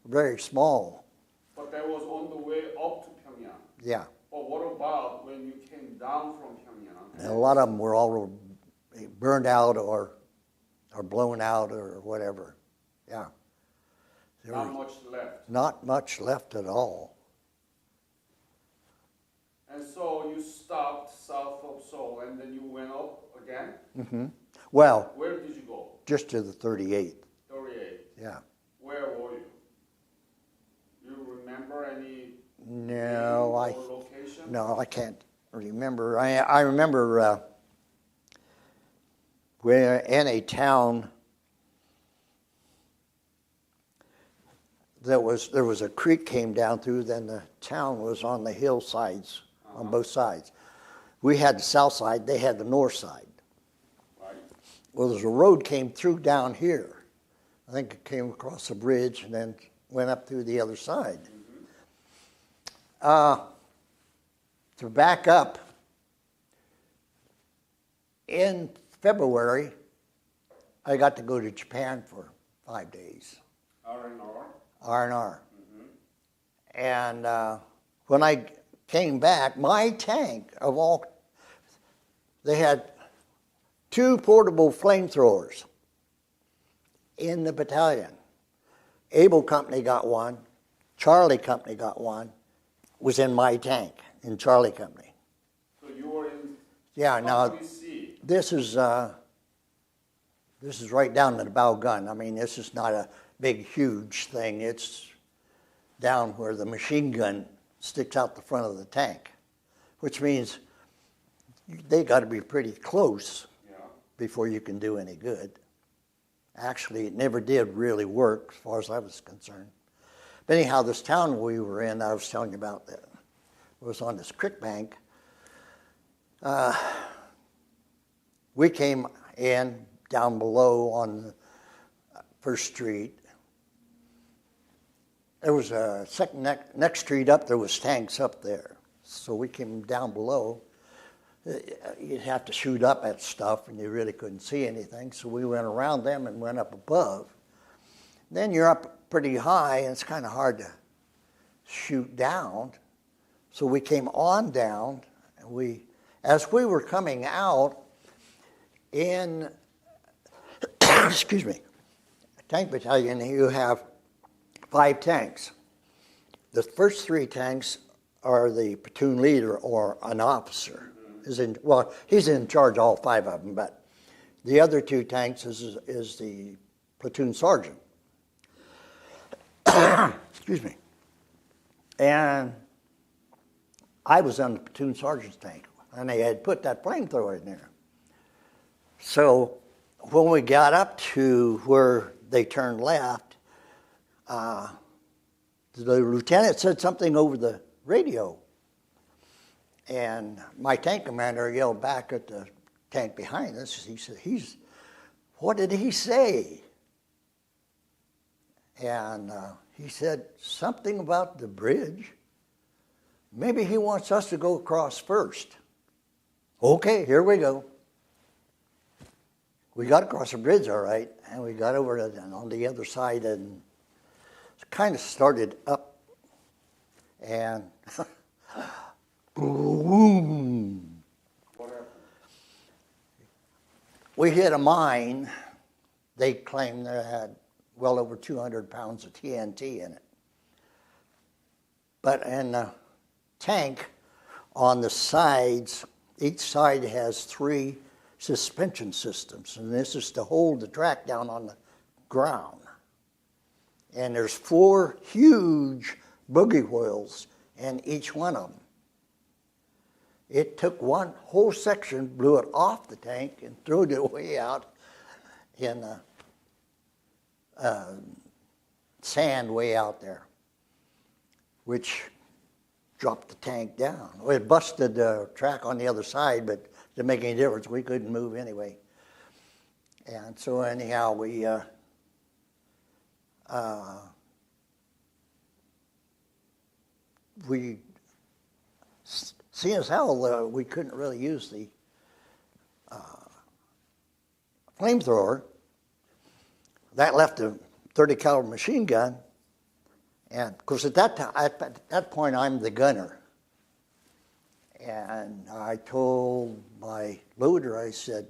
very small. But that was on the way up to Pyongyang. Yeah. But what about when you came down from Pyongyang? And a lot of them were all burned out or blown out or whatever. Yeah. There Not was much left. not much left at all. And so you stopped south of Seoul and then you went up again? Well, Where did you go? just to the 38th. 38. Yeah. Where were you? You remember any No, name or location? No, I can't remember. I remember we're in a town there was a creek came down through, then the town was on the hillsides on both sides. We had the south side, they had the north side. Right. Well, there's a road came through down here. I think it came across the bridge and then went up through the other side. To back up, in February, I got to go to Japan for 5 days. R&R? R&R. And when I came back, my tank of all, they had 2 portable flamethrowers in the battalion. Able Company got one, Charlie Company got one, was in my tank, in Charlie Company. So you were in Yeah, now Company C. this is right down to the bow gun. I mean, this is not a big, huge thing. It's down where the machine gun sticks out the front of the tank, which means they got to be pretty close Yeah. before you can do any good. Actually, it never did really work as far as I was concerned. But anyhow, this town we were in, I was telling you about that, was on this creek bank. We came in down below on the First Street. There was a next street up, there was tanks up there. So we came down below. You'd have to shoot up at stuff and you really couldn't see anything. So we went around them and went up above. Then you're up pretty high and it's kind of hard to shoot down. So we came on down and as we were coming out in, excuse me, tank battalion, you have 5 tanks. The first 3 tanks are the platoon leader or an officer. He's in charge of all 5 of them, but the other 2 tanks is the platoon sergeant. Excuse me. And I was on the platoon sergeant's tank, and they had put that flamethrower in there. So when we got up to where they turned left, the lieutenant said something over the radio. And my tank commander yelled back at the tank behind us. He said, what did he say? And he said something about the bridge. Maybe he wants us to go across first. Okay, here we go. We got across the bridge all right, and we got over on the other side and kind of started up. And boom. What happened? We hit a mine. They claimed they had well over 200 pounds of TNT in it. But in the tank, on the sides, each side has 3 suspension systems, and this is to hold the track down on the ground. and there's 4 huge boogie wheels in each one of them. It took one whole section, blew it off the tank, and threw it way out in sand way out there, which dropped the tank down. Well, it busted the track on the other side, but it didn't make any difference. We couldn't move anyway. And so anyhow, we seeing as how we couldn't really use the flamethrower, that left a 30 caliber machine gun. And of course, at that point, I'm the gunner. And I told my loader, I said,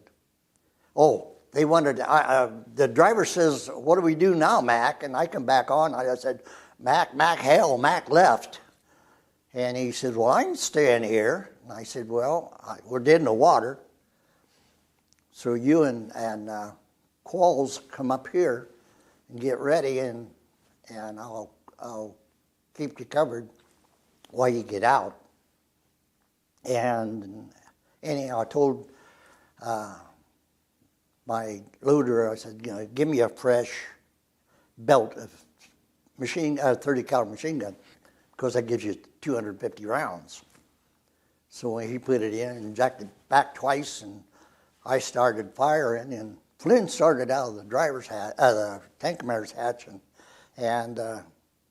"Oh, they wanted." The driver says, "What do we do now, Mac?" And I come back on. I said, "Mac, hell, Mac left." And he said, "Well, I'm staying here." And I said, "Well, we're dead in the water. So you and Qualls come up here and get ready, and I'll keep you covered while you get out." And anyhow, I told my loader, I said, "Give me a fresh belt of 30 caliber machine gun, because that gives you 250 rounds." So when he put it in and jacked it back twice, and I started firing, and Flynn started out of the driver's hatch, the tank commander's hatch, and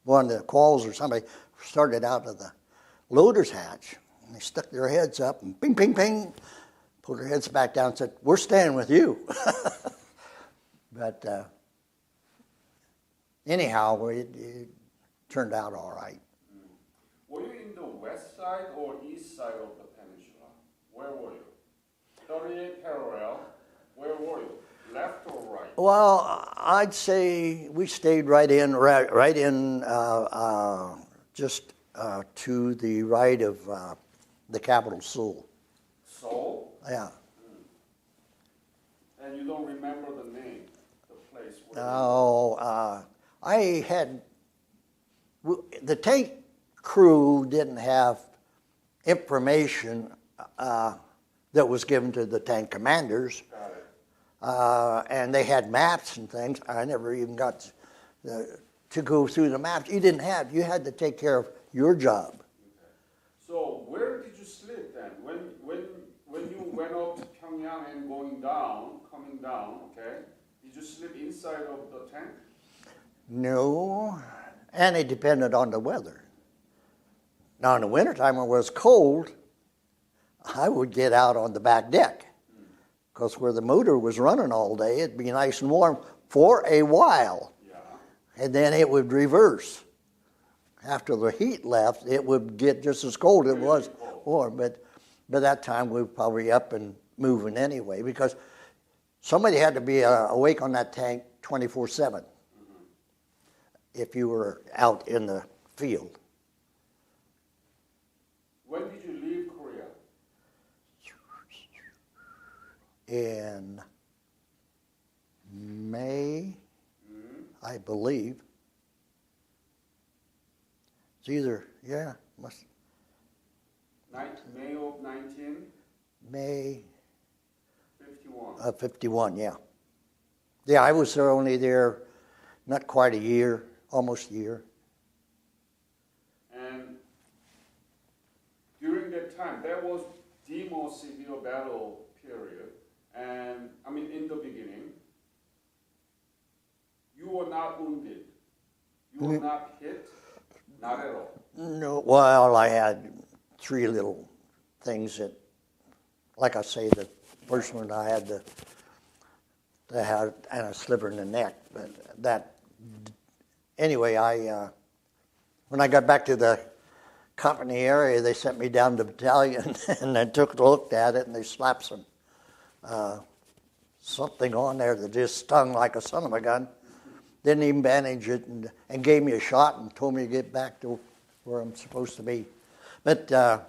one of the Qualls or somebody started out of the loader's hatch. And they stuck their heads up and ping, ping, ping, pulled their heads back down and said, "We're staying with you." But anyhow, it turned out all right. Were you in the west side or east side of the peninsula? Where were you? 38 parallel, where were you? Left or right? Well, I'd say we stayed right in, just to the right of the capital, Seoul. Seoul? Yeah. And you don't remember the name, the place where No, the tank crew didn't have information that was given to the tank commanders. Got it. And they had maps and things. I never even got to go through the maps. You had to take care of your job. Okay. So where did you sleep then? When you went up to Pyongyang and coming down, okay, did you sleep inside of the tank? No, and it depended on the weather. Now in the wintertime when it was cold, I would get out on the back deck, because where the motor was running all day, it'd be nice and warm for a while. Yeah. And then it would reverse. After the heat left, it would get just as cold as it was warm. But by that time, we were probably up and moving anyway, because somebody had to be awake on that tank 24/7 if you were out in the field. When did you leave Korea? In May, I believe. It's either, May of 1951. May 51, yeah. Yeah, I was only there not quite a year, almost a year. And during that time, there was the most severe battle period. And I mean, in the beginning, you were not wounded. You were not hit, not at all. No, well, I had 3 little things that, like I say, the first one I had and a sliver in the neck. But that, anyway, when I got back to the company area, they sent me down to the battalion, and I looked at it, and they slapped something on there that just stung like a son of a gun. Didn't even bandage it, and gave me a shot and told me to get back to where I'm supposed to be. But I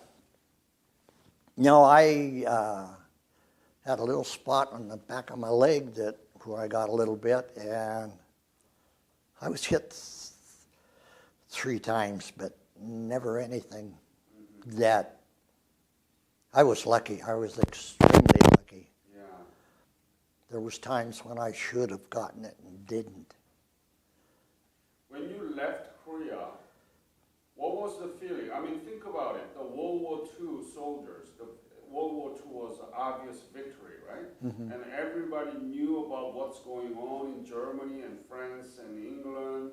had a little spot on the back of my leg where I got a little bit, and I was hit 3 times, but never anything that I was lucky. I was extremely lucky. Yeah. There was times when I should have gotten it and didn't. When you left Korea, what was the feeling? I mean, think about it. The World War II soldiers, the World War II was an obvious victory, right? Mm-hmm. And everybody knew about what's going on in Germany and France and England.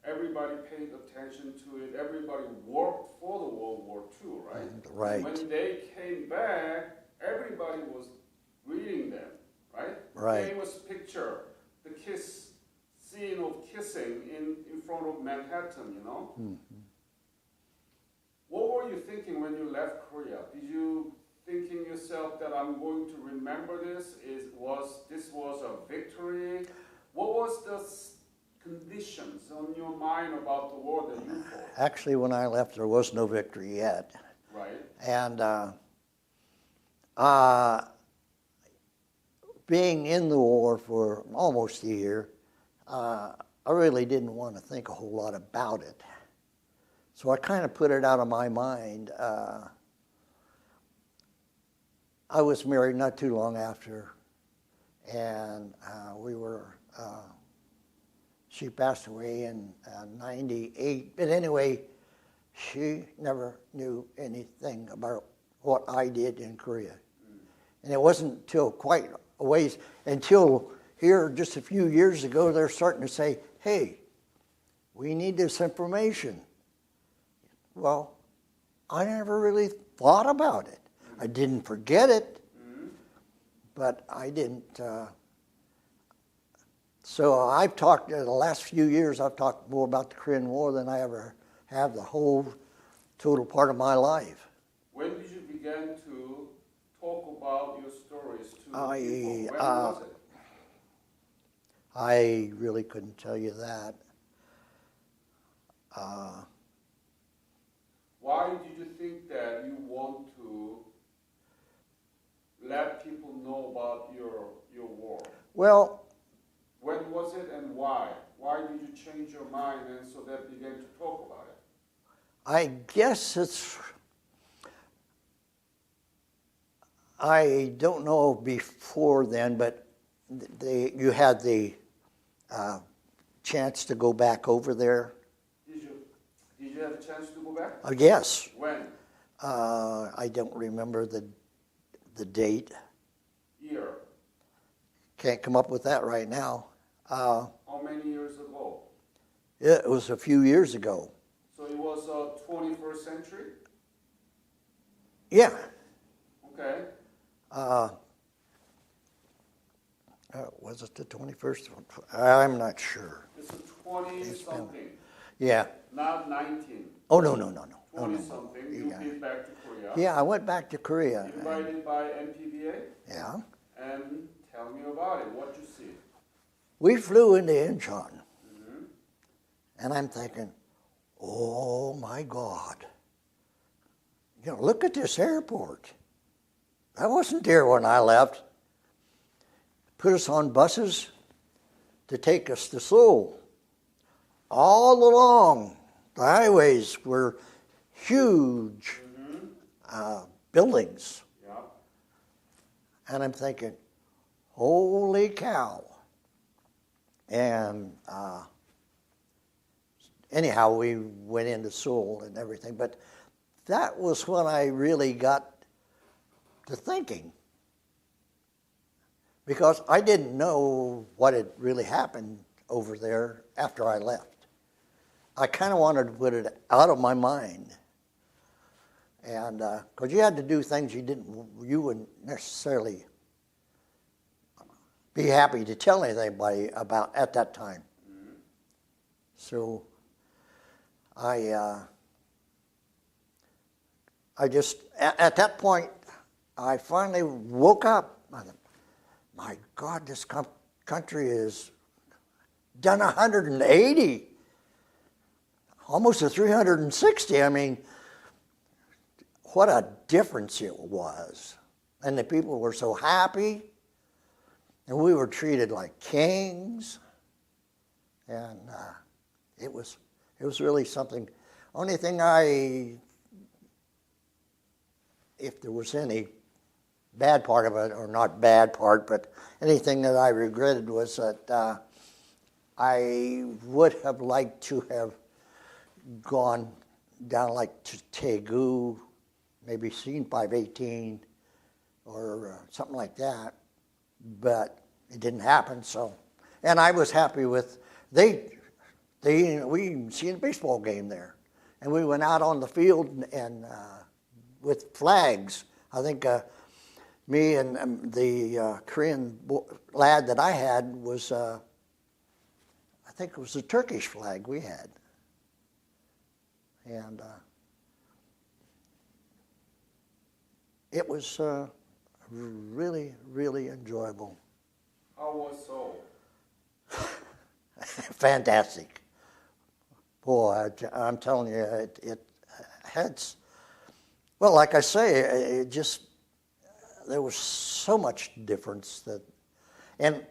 Everybody paid attention to it. Everybody worked for the World War II, right? Right. And when they came back, everybody was reading them, right? Right. Famous picture, the kiss scene of kissing in front of Manhattan, you know? Mm-hmm. What were you thinking when you left Korea? Did you thinking yourself that I'm going to remember this? This was a victory? What was the conditions on your mind about the war that you fought? Actually, when I left, there was no victory yet. Right. And being in the war for almost a year, I really didn't want to think a whole lot about it. So I kind of put it out of my mind. I was married not too long after, and she passed away in 98. But anyway, she never knew anything about what I did in Korea. And it wasn't until quite a ways, until here just a few years ago, they're starting to say, hey, we need this information. Well, I never really thought about it. I didn't forget it, but I didn't. So I've talked, the last few years, I've talked more about the Korean War than I ever have the whole total part of my life. When did you begin to talk about your stories to people? When was it? I really couldn't tell you that. Why did you think that you want to let people know about your war? Well, when was it and why? Why did you change your mind and so that began to talk about it? I guess I don't know before then, but you had the chance to go back over there. Did you have a chance to go back? Yes. When? I don't remember the date. Year? Can't come up with that right now. How many years ago? It was a few years ago. So it was 21st century? Yeah. Okay. Was it the 21st? I'm not sure. It's a 20-something. Yeah. Not 19. Oh, no. 20-something. You've been back to Korea. Yeah, I went back to Korea. Invited by MPVA? Yeah. And tell me about it. What you see? We flew into Incheon. Mm-hmm. And I'm thinking, oh my God. You know, look at this airport. I wasn't there when I left. Put us on buses to take us to Seoul. All along the highways were huge buildings. Yeah. And I'm thinking, holy cow. And anyhow, we went into Seoul and everything. But that was when I really got to thinking. Because I didn't know what had really happened over there after I left. I kind of wanted to put it out of my mind. And because you had to do things you wouldn't necessarily be happy to tell anybody about at that time. Mm-hmm. So I just, at that point, I finally woke up. I thought, my God, this country has done 180, almost a 360. I mean, what a difference it was. And the people were so happy. And we were treated like kings. And it was It was really something. Only thing if there was any bad part of it, or not bad part, but anything that I regretted was that I would have liked to have gone down like to Daegu, maybe seen 518 or something like that, but it didn't happen. So, and I was happy with we seen a baseball game there, and we went out on the field and with flags. I think me and the Korean lad that I had was, I think it was a Turkish flag we had. And it was really, really enjoyable. How was Seoul? Fantastic. Boy, I'm telling you, it had, well, like I say, it just, there was so much difference that, and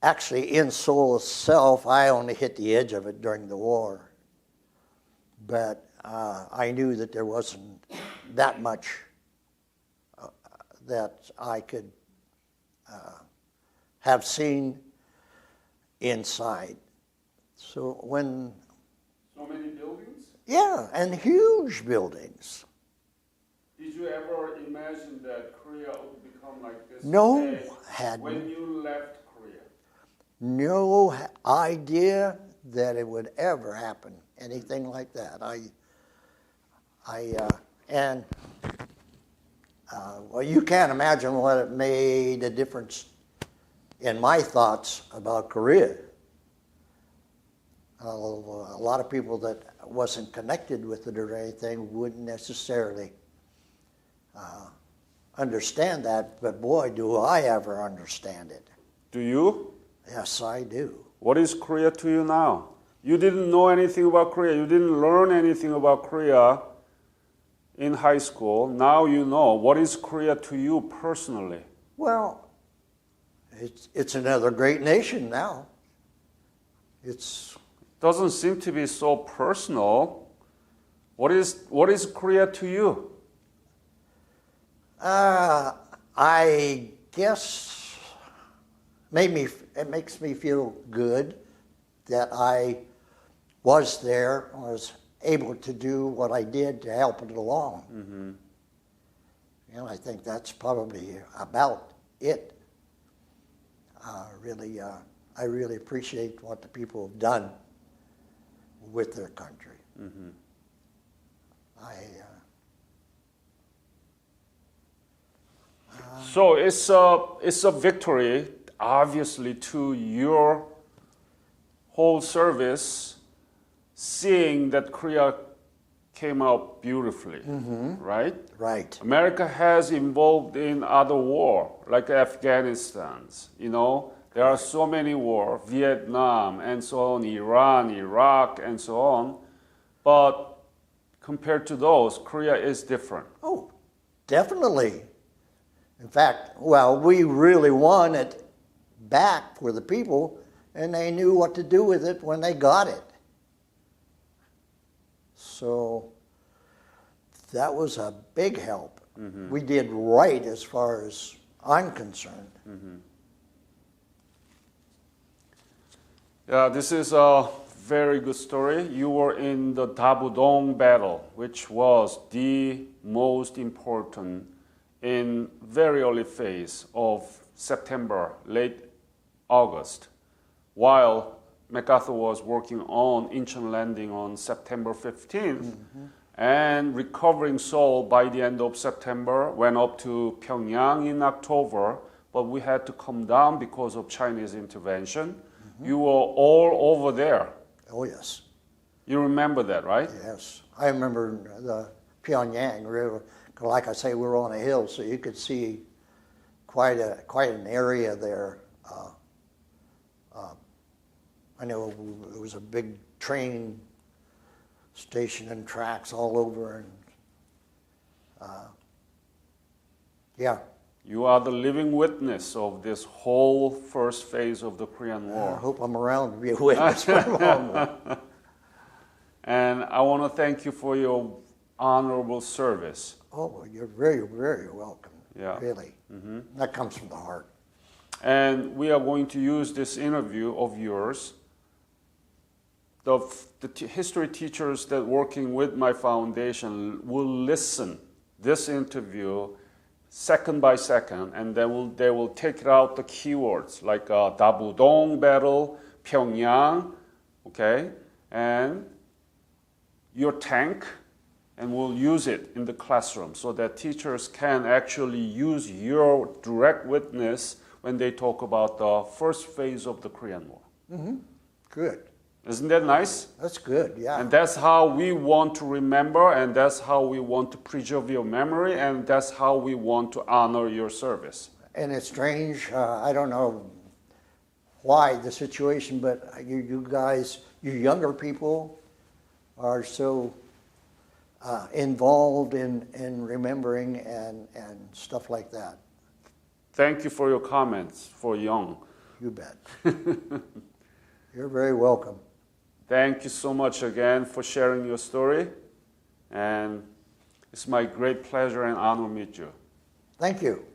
actually in Seoul itself, I only hit the edge of it during the war. But I knew that there wasn't that much that I could have seen inside. So when... So many buildings? Yeah, and huge buildings. Did you ever imagine that Korea would become like this? No, when you left Korea? No idea that it would ever happen. Anything like that. Well, you can't imagine what it made a difference in my thoughts about Korea. A lot of people that wasn't connected with it or anything wouldn't necessarily understand that, but boy, do I ever understand it. Do you? Yes, I do. What is Korea to you now? You didn't know anything about Korea. You didn't learn anything about Korea in high school. Now you know. What is Korea to you personally? Well, it's another great nation now. It's Doesn't seem to be so personal. What is Korea to you? I guess it makes me feel good that I was there, was able to do what I did to help it along. Mm-hmm. And I think that's probably about it. I really appreciate what the people have done with their country. Mm-hmm. So it's a victory, obviously, to your whole service, seeing that Korea came out beautifully, right? Right. America has involved in other war, like Afghanistan's. You know, there are so many wars, Vietnam and so on, Iran, Iraq, and so on. But compared to those, Korea is different. Oh, definitely. In fact, well, we really won it back for the people, and they knew what to do with it when they got it. So that was a big help. Mm-hmm. We did right as far as I'm concerned. Mm-hmm. Yeah, this is a very good story. You were in the Dabudong battle, which was the most important in very early phase of September, late August, while MacArthur was working on Incheon landing on September 15th, and recovering Seoul by the end of September, went up to Pyongyang in October, but we had to come down because of Chinese intervention. You were all over there. Oh, yes. You remember that, right? Yes. I remember the Pyongyang River. Like I say, we were on a hill, so you could see quite an area there. I know there was a big train station and tracks all over, and yeah. You are the living witness of this whole first phase of the Korean War. I hope I'm around to be a witness for long. And I want to thank you for your honorable service. Oh, well, you're very, very welcome. Yeah. Really. That comes from the heart. And we are going to use this interview of yours. The history teachers that working with my foundation will listen this interview second by second, and they will take out the keywords like Dabudong battle, Pyongyang, okay, and your tank, and we'll use it in the classroom so that teachers can actually use your direct witness when they talk about the first phase of the Korean War. Good. Isn't that nice? That's good, yeah. And that's how we want to remember, and that's how we want to preserve your memory, and that's how we want to honor your service. And it's strange, I don't know why the situation, but you guys, you younger people are so involved in remembering and stuff like that. Thank you for your comments for Young. You bet. You're very welcome. Thank you so much again for sharing your story, and it's my great pleasure and honor to meet you. Thank you.